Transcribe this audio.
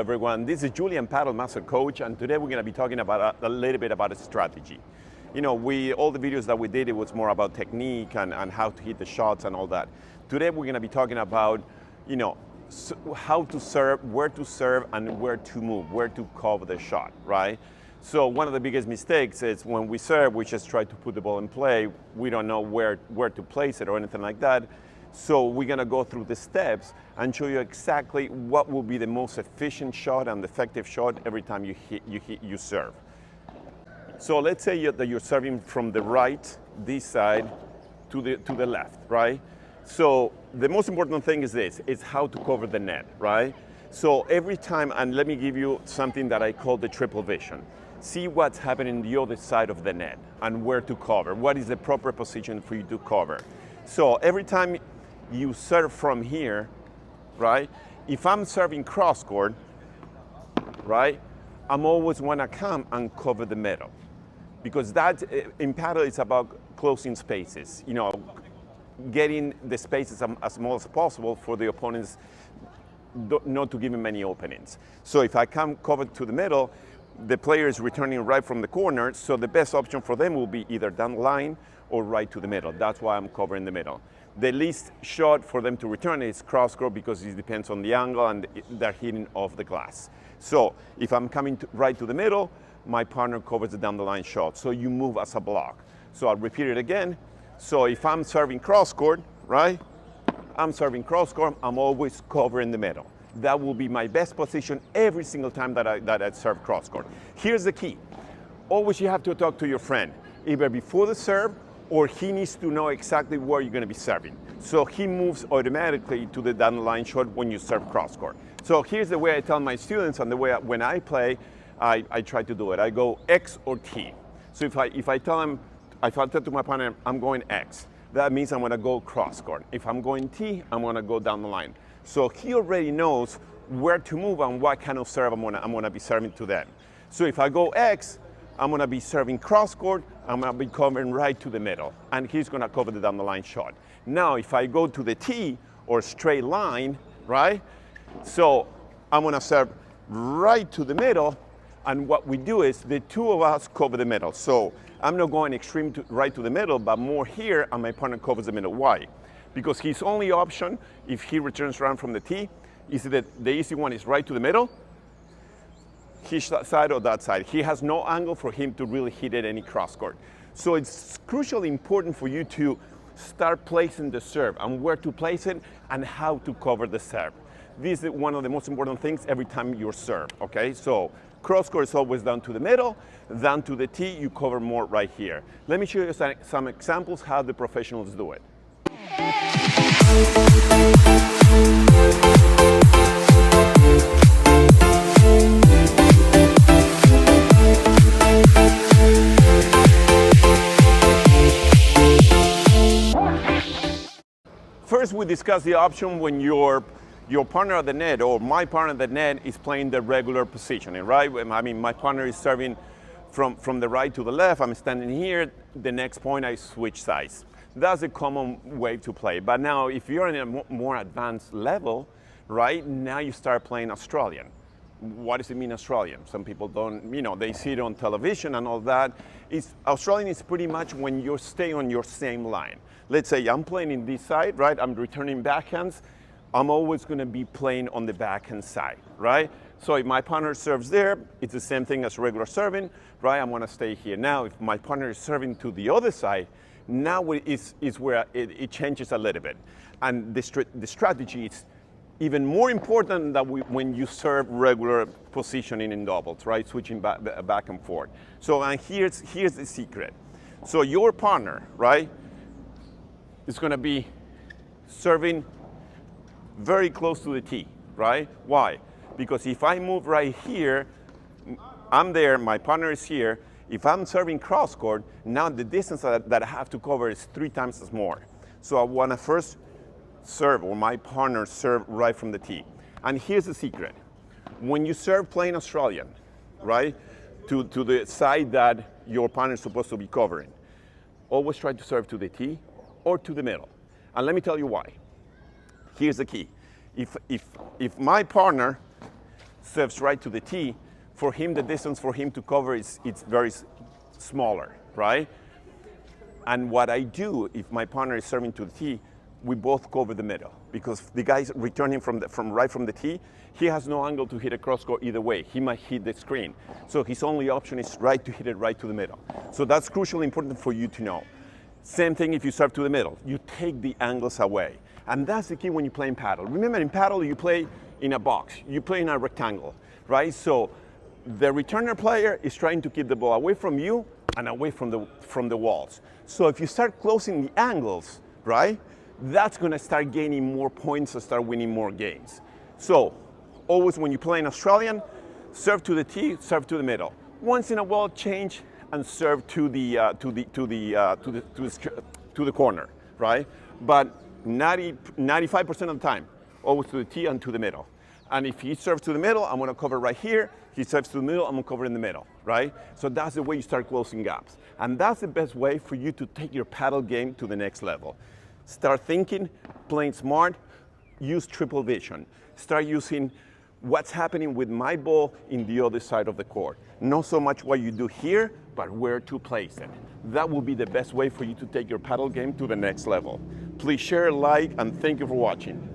everyone, this is Julian Padel Master Coach, and today we're going to be talking about a little bit about a strategy. You know, all the videos that we did, it was more about technique and how to hit the shots and all that. Today we're going to be talking about, you know, how to serve, and where to move, where to cover the shot, right? So one of the biggest mistakes is when we serve, we just try to put the ball in play. We don't know where to place it or anything like that. So we're gonna go through the steps and show you exactly what will be the most efficient shot and effective shot every time you serve. So let's say that you're serving from the right, this side, to the left, right? So the most important thing is this, is how to cover the net, right? So every time, and let me give you something that I call the triple vision. See what's happening on the other side of the net and where to cover. What is the proper position for you to cover? So every time you serve from here, right? If I'm serving cross court, right? I'm always wanna come and cover the middle. Because that, in Padel, it's about closing spaces. You know, getting the spaces as small as possible for the opponents not to give him many openings. So if I come cover to the middle, the player is returning right from the corner, so the best option for them will be either down the line or right to the middle. That's why I'm covering the middle. The least shot for them to return is cross court because it depends on the angle and they're hitting off the glass. So if I'm coming right to the middle, my partner covers the down the line shot. So you move as a block. So I'll repeat it again. So if I'm serving cross court, right? I'm serving cross court, I'm always covering the middle. That will be my best position every single time that I serve cross court. Here's the key. Always you have to talk to your friend, either before the serve or he needs to know exactly where you're going to be serving. So he moves automatically to the down the line shot when you serve cross court. So here's the way I tell my students, and the way when I play, I try to do it. I go X or T. So if I tell to my partner, I'm going X, that means I'm going to go cross court. If I'm going T, I'm going to go down the line. So he already knows where to move and what kind of serve I'm going to be serving to them. So if I go X, I'm going to be serving cross court, I'm going to be covering right to the middle, and he's going to cover the down the line shot. Now, if I go to the T or straight line, right? So I'm going to serve right to the middle, and what we do is the two of us cover the middle. So I'm not going extreme right to the middle, but more here, and my partner covers the middle. Why? Because his only option, if he returns around from the T, is that the easy one is right to the middle, his side or that side. He has no angle for him to really hit it any cross court. So it's crucially important for you to start placing the serve and where to place it and how to cover the serve. This is one of the most important things every time you serve, okay? So cross court is always down to the middle, down to the T, you cover more right here. Let me show you some examples how the professionals do it. First, we discuss the option when your partner at the net or my partner at the net is playing the regular positioning, right? I mean, my partner is serving from the right to the left. I'm standing here. The next point, I switch sides. That's a common way to play. But now, if you're in a more advanced level, right, now you start playing Australian. What does it mean, Australian? Some people don't, you know, they see it on television and all that. Australian is pretty much when you stay on your same line. Let's say I'm playing in this side, right? I'm returning backhands. I'm always going to be playing on the backhand side, right? So if my partner serves there, it's the same thing as regular serving, right? I'm going to stay here. Now, if my partner is serving to the other side, now is where it changes a little bit. And the strategy is even more important than when you serve regular positioning in doubles, right? Switching back and forth. So, and here's the secret. So your partner, right, is going to be serving very close to the tee, right? Why? Because if I move right here, I'm there, my partner is here. If I'm serving cross court, now the distance that I have to cover is 3 times as more. So I want to first serve, or my partner serve right from the tee. And here's the secret. When you serve playing Australian, right, to the side that your partner is supposed to be covering, always try to serve to the tee or to the middle. And let me tell you why. Here's the key. If my partner serves right to the tee, for him, the distance for him to cover is it's very smaller, right? And what I do, if my partner is serving to the tee, we both cover the middle, because the guy's returning from right from the tee, he has no angle to hit a cross court either way. He might hit the screen. So his only option is to hit it right to the middle. So that's crucially important for you to know. Same thing if you serve to the middle. You take the angles away. And that's the key when you play in paddle. Remember, in paddle, you play in a box. You play in a rectangle, right? So the returner player is trying to keep the ball away from you and away from the walls. So if you start closing the angles, right, that's going to start gaining more points and start winning more games. So always when you play in Australian, serve to the tee, serve to the middle. Once in a while, change and serve to the corner, right? But 95% of the time, always to the tee and to the middle. And if he serves to the middle, I'm going to cover right here. He serves to the middle, I'm going to cover in the middle, right? So that's the way you start closing gaps. And that's the best way for you to take your paddle game to the next level. Start thinking, playing smart, use triple vision. Start using what's happening with my ball in the other side of the court. Not so much what you do here, but where to place it. That will be the best way for you to take your paddle game to the next level. Please share, like, and thank you for watching.